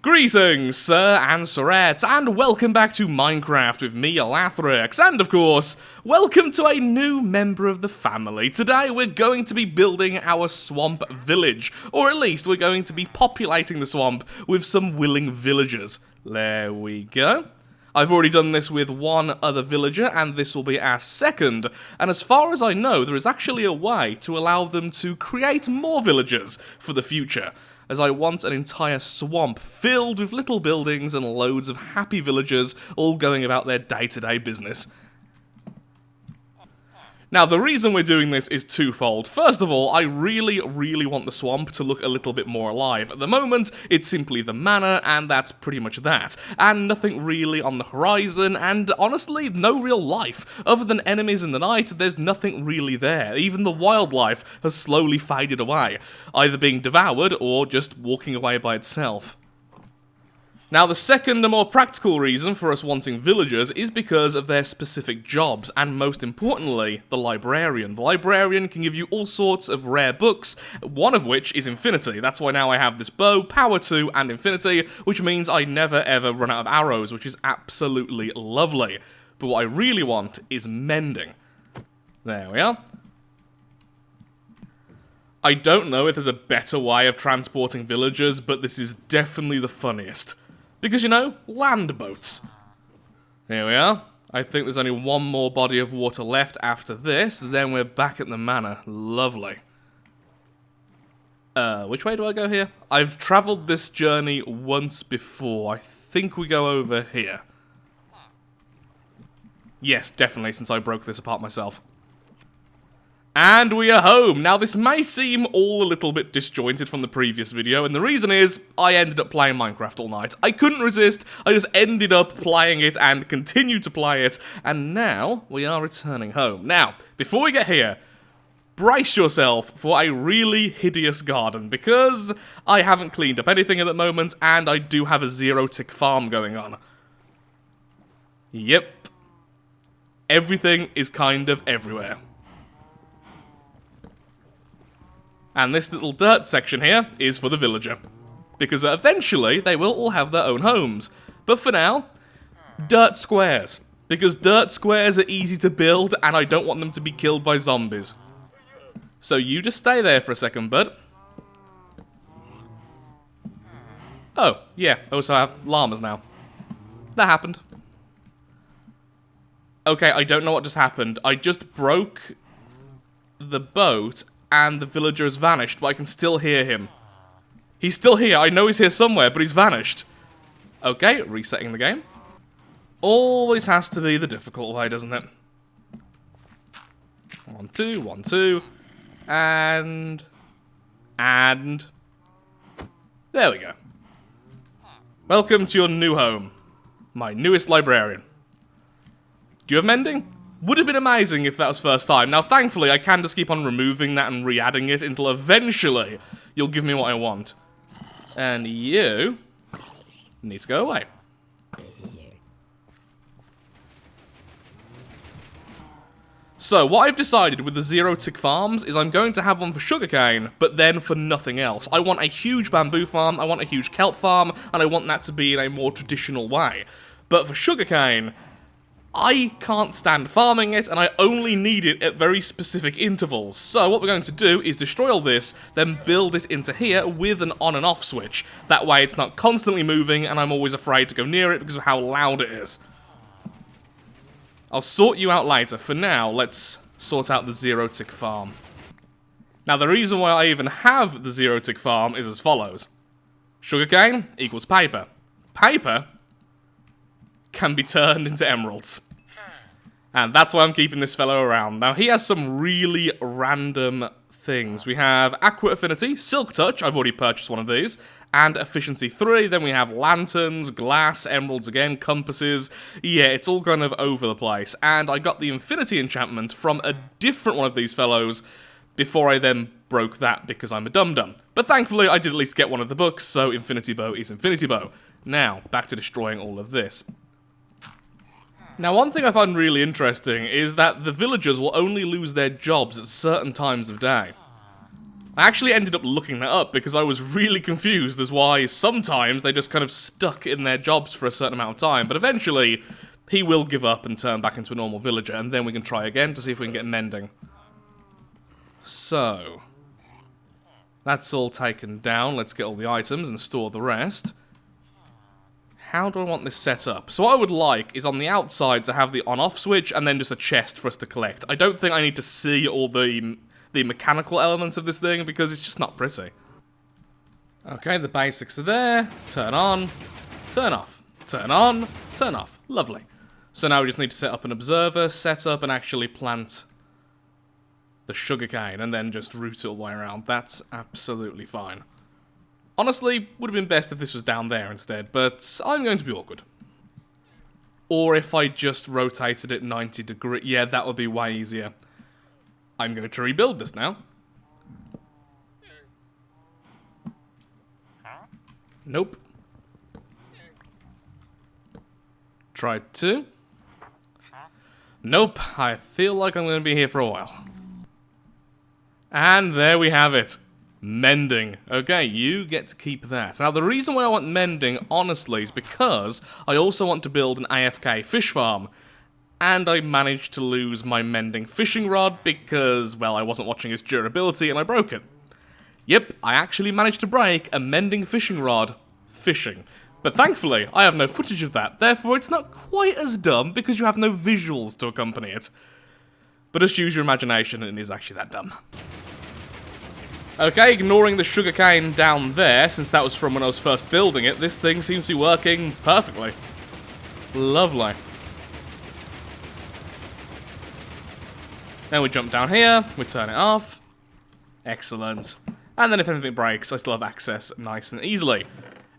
Greetings, sir and sirettes, and welcome back to Minecraft with me, Elathrix, and of course, welcome to a new member of the family. Today we're going to be building our swamp village, or at least we're going to be populating the swamp with some willing villagers. There we go. I've already done this with one other villager, and this will be our second, and as far as I know, there is actually a way to allow them to create more villagers for the future, as I want an entire swamp filled with little buildings and loads of happy villagers all going about their day-to-day business. Now, the reason we're doing this is twofold. First of all, I really want the swamp to look a little bit more alive. At the moment, it's simply the manor, and that's pretty much that. And nothing really on the horizon, and honestly, no real life. Other than enemies in the night, there's nothing really there. Even the wildlife has slowly faded away, either being devoured or just walking away by itself. Now, the second and more practical reason for us wanting villagers is because of their specific jobs, and most importantly, the librarian. The librarian can give you all sorts of rare books, one of which is infinity. That's why now I have this bow, power 2, and infinity, which means I never ever run out of arrows, which is absolutely lovely. But what I really want is mending. There we are. I don't know if there's a better way of transporting villagers, but this is definitely the funniest. Because, you know, land boats. Here we are. I think there's only one more body of water left after this, then we're back at the manor. Lovely. Which way do I go here? I've travelled this journey once before. I think we go over here. Yes, definitely, since I broke this apart myself. And we are home! Now, this may seem all a little bit disjointed from the previous video, and the reason is, I ended up playing Minecraft all night. I couldn't resist, I just ended up playing it and continued to play it, and now we are returning home. Now, before we get here, brace yourself for a really hideous garden, because I haven't cleaned up anything at the moment, and I do have a zero-tick farm going on. Yep. Everything is kind of everywhere. And this little dirt section here is for the villager. Because eventually, they will all have their own homes. But for now, dirt squares. Because dirt squares are easy to build, and I don't want them to be killed by zombies. So you just stay there for a second, bud. Oh, yeah, I also have llamas now. That happened. Okay, I don't know what just happened. I just broke the boat, and the villager has vanished, but I can still hear him. He's still here. I know he's here somewhere, but he's vanished. Okay, resetting the game. Always has to be the difficult way, doesn't it? 1, 2, 1, 2. And... there we go. Welcome to your new home. My newest librarian. Do you have mending? Would have been amazing if that was first time. Now, thankfully, I can just keep on removing that and re-adding it until eventually you'll give me what I want. And you need to go away. So, what I've decided with the zero-tick farms is I'm going to have one for sugarcane, but then for nothing else. I want a huge bamboo farm, I want a huge kelp farm, and I want that to be in a more traditional way. But for sugarcane, I can't stand farming it, and I only need it at very specific intervals. So what we're going to do is destroy all this, then build it into here with an on and off switch. That way it's not constantly moving, and I'm always afraid to go near it because of how loud it is. I'll sort you out later. For now, let's sort out the zero-tick farm. Now, the reason why I even have the zero-tick farm is as follows. Sugarcane equals paper. Paper can be turned into emeralds. And that's why I'm keeping this fellow around. Now, he has some really random things. We have Aqua Affinity, Silk Touch, I've already purchased one of these, and Efficiency 3. Then we have lanterns, glass, emeralds again, compasses. Yeah, it's all kind of over the place. And I got the Infinity enchantment from a different one of these fellows before I then broke that because I'm a dum-dum. But thankfully, I did at least get one of the books, so Infinity Bow is Infinity Bow. Now, back to destroying all of this. Now, one thing I find really interesting is that the villagers will only lose their jobs at certain times of day. I actually ended up looking that up because I was really confused as why sometimes they just kind of stuck in their jobs for a certain amount of time, but eventually he will give up and turn back into a normal villager, and then we can try again to see if we can get mending. So, that's all taken down. Let's get all the items and store the rest. How do I want this set up? So what I would like is on the outside to have the on-off switch and then just a chest for us to collect. I don't think I need to see all the mechanical elements of this thing because it's just not pretty. Okay, the basics are there. Turn on, turn off, turn on, turn off. Lovely. So now we just need to set up an observer, set up and actually plant the sugarcane and then just route it all the way around. That's absolutely fine. Honestly, would have been best if this was down there instead, but I'm going to be awkward. Or if I just rotated it 90 degrees. Yeah, that would be way easier. I'm going to rebuild this now. Nope. Try to. Nope, I feel like I'm going to be here for a while. And there we have it. Mending. Okay, you get to keep that. Now, the reason why I want mending, honestly, is because I also want to build an AFK fish farm. And I managed to lose my mending fishing rod because, well, I wasn't watching its durability and I broke it. Yep, I actually managed to break a mending fishing rod fishing. But thankfully, I have no footage of that, therefore it's not quite as dumb because you have no visuals to accompany it. But just use your imagination and it is actually that dumb. Okay, ignoring the sugarcane down there, since that was from when I was first building it, this thing seems to be working perfectly. Lovely. Then we jump down here, we turn it off. Excellent. And then if anything breaks, I still have access nice and easily.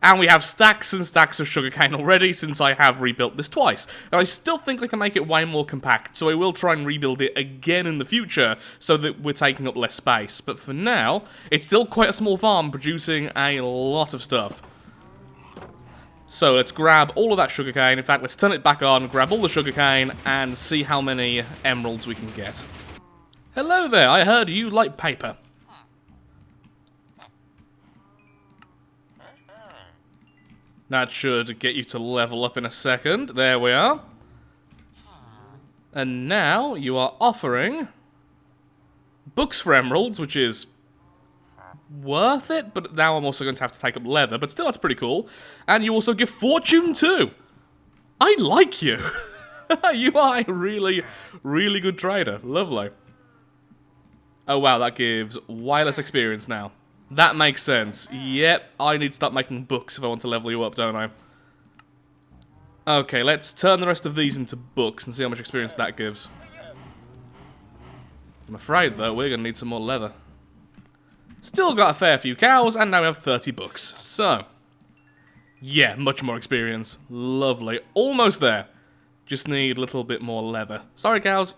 And we have stacks and stacks of sugarcane already, since I have rebuilt this twice. And I still think I can make it way more compact, so I will try and rebuild it again in the future, so that we're taking up less space. But for now, it's still quite a small farm, producing a lot of stuff. So let's grab all of that sugarcane. In fact, let's turn it back on, grab all the sugarcane, and see how many emeralds we can get. Hello there, I heard you like paper. That should get you to level up in a second. There we are. And now you are offering books for emeralds, which is worth it, but now I'm also going to have to take up leather, but still that's pretty cool. And you also give fortune too. I like you. You are a really, really good trader. Lovely. Oh wow, that gives way less experience now. That makes sense. Yep, I need to start making books if I want to level you up, don't I? Okay, let's turn the rest of these into books and see how much experience that gives. I'm afraid, though, we're going to need some more leather. Still got a fair few cows, and now we have 30 books. So, yeah, much more experience. Lovely. Almost there. Just need a little bit more leather. Sorry, cows.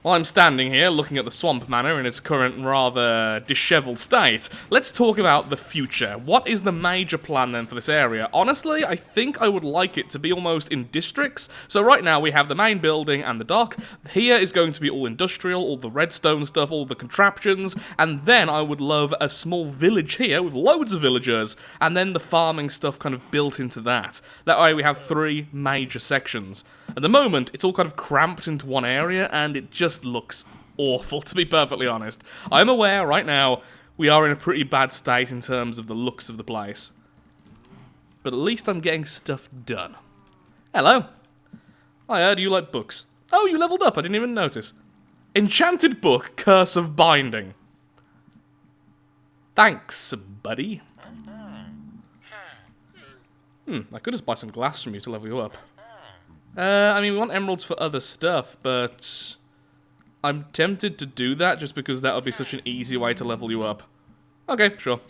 While I'm standing here looking at the Swamp Manor in its current rather disheveled state, let's talk about the future. What is the major plan then for this area? Honestly, I think I would like it to be almost in districts. So right now we have the main building and the dock. Here is going to be all industrial, all the redstone stuff, all the contraptions, and then I would love a small village here with loads of villagers, and then the farming stuff kind of built into that. That way we have 3 major sections. At the moment, it's all kind of cramped into one area, and it just looks awful, to be perfectly honest. I'm aware, right now, we are in a pretty bad state in terms of the looks of the place. But at least I'm getting stuff done. Hello. I heard you like books. Oh, you leveled up, I didn't even notice. Enchanted book, Curse of Binding. Thanks, buddy. I could just buy some glass from you to level you up. I mean, we want emeralds for other stuff, but I'm tempted to do that just because that would be such an easy way to level you up. Okay, sure.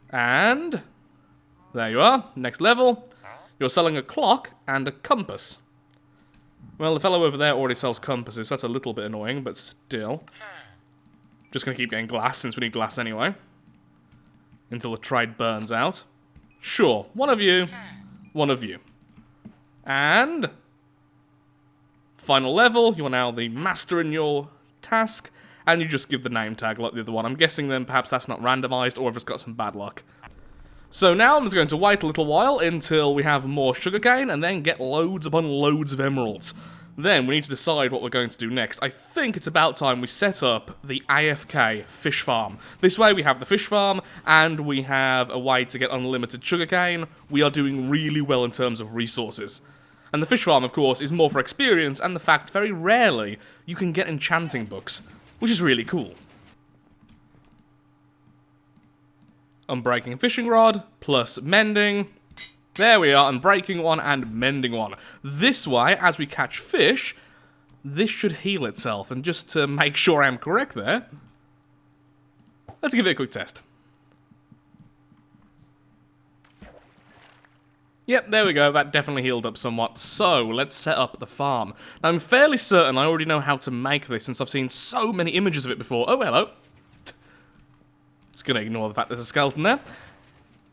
And there you are, next level. You're selling a clock and a compass. Well, the fellow over there already sells compasses, so that's a little bit annoying, but still. Just gonna keep getting glass since we need glass anyway. Until the trade burns out. Sure, one of you. One of you. And final level, you are now the master in your task, and you just give the name tag like the other one. I'm guessing then perhaps that's not randomized, or if it's got some bad luck. So now I'm just going to wait a little while until we have more sugarcane, and then get loads upon loads of emeralds. Then we need to decide what we're going to do next. I think it's about time we set up the AFK fish farm. This way we have the fish farm, and we have a way to get unlimited sugarcane. We are doing really well in terms of resources. And the fish farm, of course, is more for experience, and the fact very rarely you can get enchanting books, which is really cool. Unbreaking fishing rod, plus mending. There we are, unbreaking one and mending one. This way, as we catch fish, this should heal itself. And just to make sure I'm correct there, let's give it a quick test. Yep, there we go, that definitely healed up somewhat. So, let's set up the farm. Now, I'm fairly certain I already know how to make this, since I've seen so many images of it before. Oh, hello. Just gonna ignore the fact there's a skeleton there.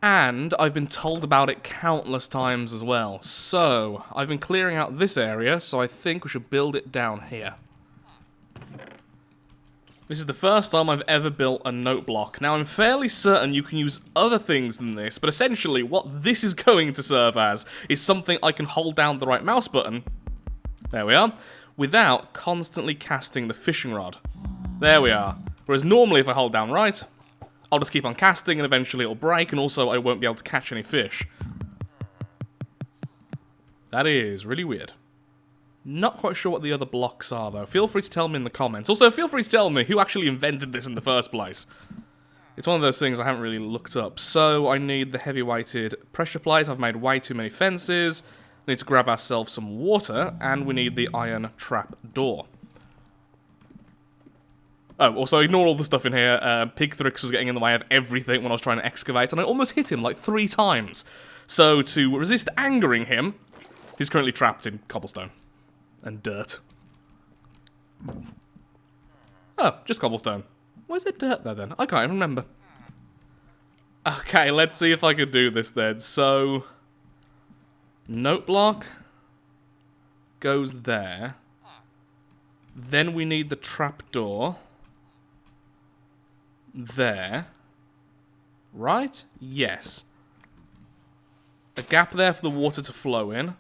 And I've been told about it countless times as well. So, I've been clearing out this area, so I think we should build it down here. This is the first time I've ever built a note block. Now, I'm fairly certain you can use other things than this, but essentially what this is going to serve as is something I can hold down the right mouse button, there we are, without constantly casting the fishing rod. There we are. Whereas normally if I hold down right, I'll just keep on casting and eventually it'll break, and also I won't be able to catch any fish. That is really weird. Not quite sure what the other blocks are, though. Feel free to tell me in the comments. Also, feel free to tell me who actually invented this in the first place. It's one of those things I haven't really looked up. So, I need the heavy-weighted pressure plate. I've made way too many fences. We need to grab ourselves some water, and we need the iron trap door. Oh, also ignore all the stuff in here. Pigthrix was getting in the way of everything when I was trying to excavate, and I almost hit him like 3 times. So, to resist angering him, he's currently trapped in cobblestone. And dirt. Oh, just cobblestone. Where's the dirt there then? I can't even remember. Okay, let's see if I can do this then. So, note block goes there. Then we need the trapdoor. There. Right? Yes. A gap there for the water to flow in.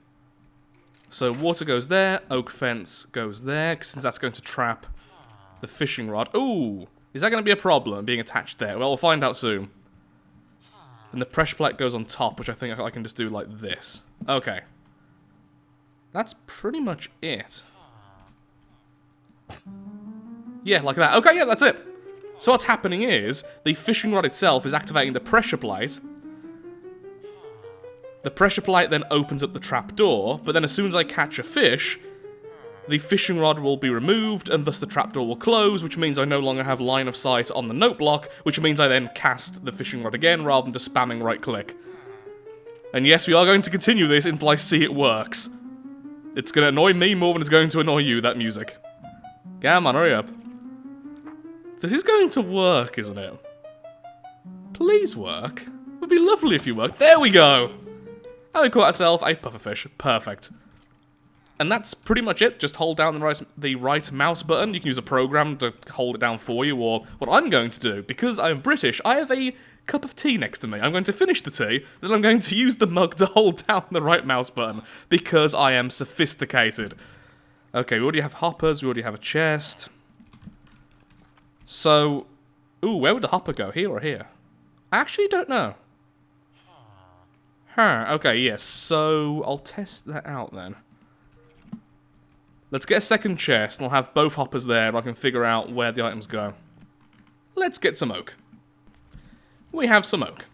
So water goes there, oak fence goes there, since that's going to trap the fishing rod. Ooh! Is that going to be a problem, being attached there? Well, we'll find out soon. And the pressure plate goes on top, which I think I can just do like this. Okay. That's pretty much it. Yeah, like that. Okay, yeah, that's it. So what's happening is, the fishing rod itself is activating the pressure plate. The pressure plate then opens up the trapdoor, but then as soon as I catch a fish, the fishing rod will be removed, and thus the trapdoor will close, which means I no longer have line of sight on the note block, which means I then cast the fishing rod again, rather than just spamming right-click. And yes, we are going to continue this until I see it works. It's going to annoy me more than it's going to annoy you, that music. Come on, hurry up. This is going to work, isn't it? Please work. It would be lovely if you worked. There we go! And we caught ourselves a pufferfish. Perfect. And that's pretty much it. Just hold down the right mouse button. You can use a program to hold it down for you, or what I'm going to do, because I'm British, I have a cup of tea next to me. I'm going to finish the tea, then I'm going to use the mug to hold down the right mouse button, because I am sophisticated. Okay, we already have hoppers, we already have a chest. So, ooh, where would the hopper go? Here or here? I actually don't know. Huh, okay, yes, so I'll test that out then. Let's get a second chest, and I'll have both hoppers there, and I can figure out where the items go. Let's get some oak. We have some oak.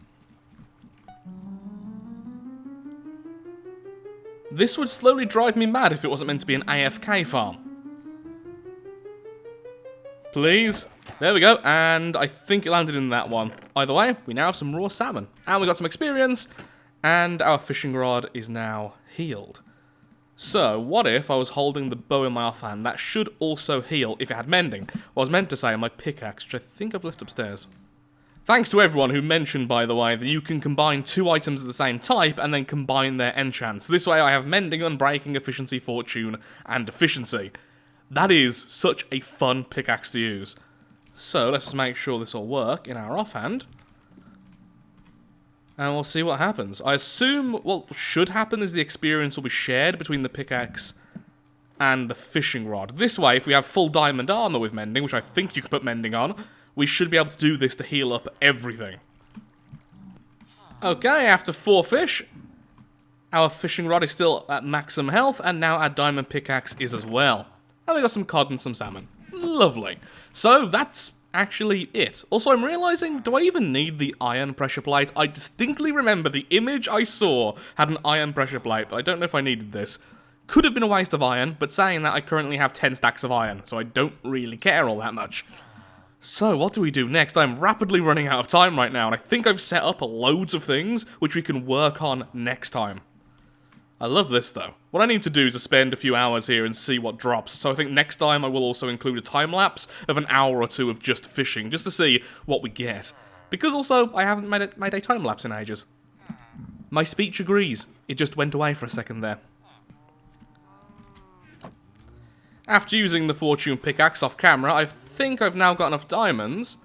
This would slowly drive me mad if it wasn't meant to be an AFK farm. Please. There we go, and I think it landed in that one. Either way, we now have some raw salmon. And we got some experience, and our fishing rod is now healed. So, what if I was holding the bow in my offhand? That should also heal if it had mending. What I was meant to say on my pickaxe, which I think I've left upstairs. Thanks to everyone who mentioned, by the way, that you can combine 2 items of the same type and then combine their enchants. This way I have mending, unbreaking, efficiency, fortune, and efficiency. That is such a fun pickaxe to use. So let's just make sure this will work in our offhand. And we'll see what happens. I assume what should happen is the experience will be shared between the pickaxe and the fishing rod. This way, if we have full diamond armor with mending, which I think you can put mending on, we should be able to do this to heal up everything. Okay, after 4 fish, our fishing rod is still at maximum health, and now our diamond pickaxe is as well. And we got some cod and some salmon. Lovely. So, that's actually it. Also, I'm realizing, do I even need the iron pressure plate? I distinctly remember the image I saw had an iron pressure plate, but I don't know if I needed this. Could have been a waste of iron, but saying that, I currently have 10 stacks of iron, so I don't really care all that much. So, what do we do next? I'm rapidly running out of time right now, and I think I've set up loads of things which we can work on next time. I love this, though. What I need to do is to spend a few hours here and see what drops, so I think next time I will also include a time-lapse of an hour or two of just fishing, just to see what we get. Because also, I haven't made a time-lapse in ages. My speech agrees. It just went away for a second there. After using the fortune pickaxe off camera, I think I've now got enough diamonds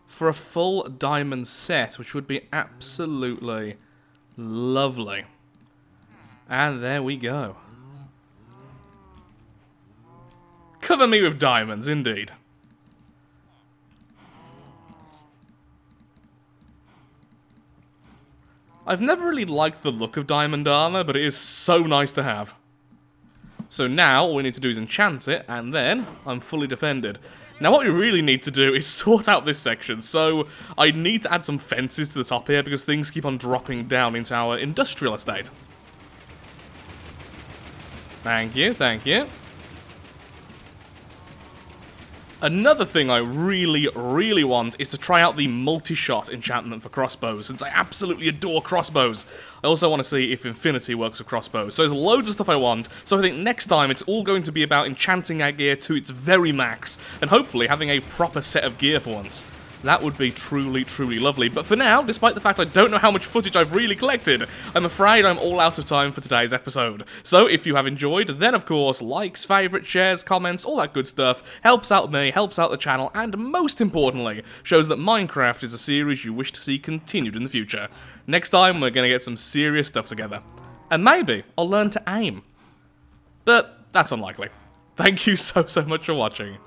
for a full diamond set, which would be absolutely lovely. And there we go. Cover me with diamonds, indeed. I've never really liked the look of diamond armor, but it is so nice to have. So now, all we need to do is enchant it, and then I'm fully defended. Now what we really need to do is sort out this section, so I need to add some fences to the top here, because things keep on dropping down into our industrial estate. Thank you, thank you. Another thing I really want is to try out the multi-shot enchantment for crossbows, since I absolutely adore crossbows. I also want to see if infinity works with crossbows, so there's loads of stuff I want, so I think next time it's all going to be about enchanting our gear to its very max, and hopefully having a proper set of gear for once. That would be truly lovely. But for now, despite the fact I don't know how much footage I've really collected, I'm afraid I'm all out of time for today's episode. So if you have enjoyed, then of course, likes, favourites, shares, comments, all that good stuff helps out me, helps out the channel, and most importantly, shows that Minecraft is a series you wish to see continued in the future. Next time, we're going to get some serious stuff together. And maybe I'll learn to aim. But that's unlikely. Thank you so much for watching,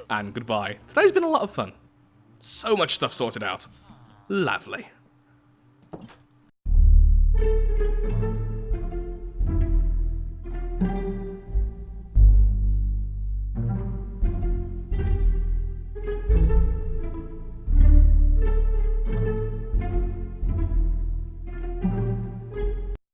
and goodbye. Today's been a lot of fun. So much stuff sorted out. Lovely.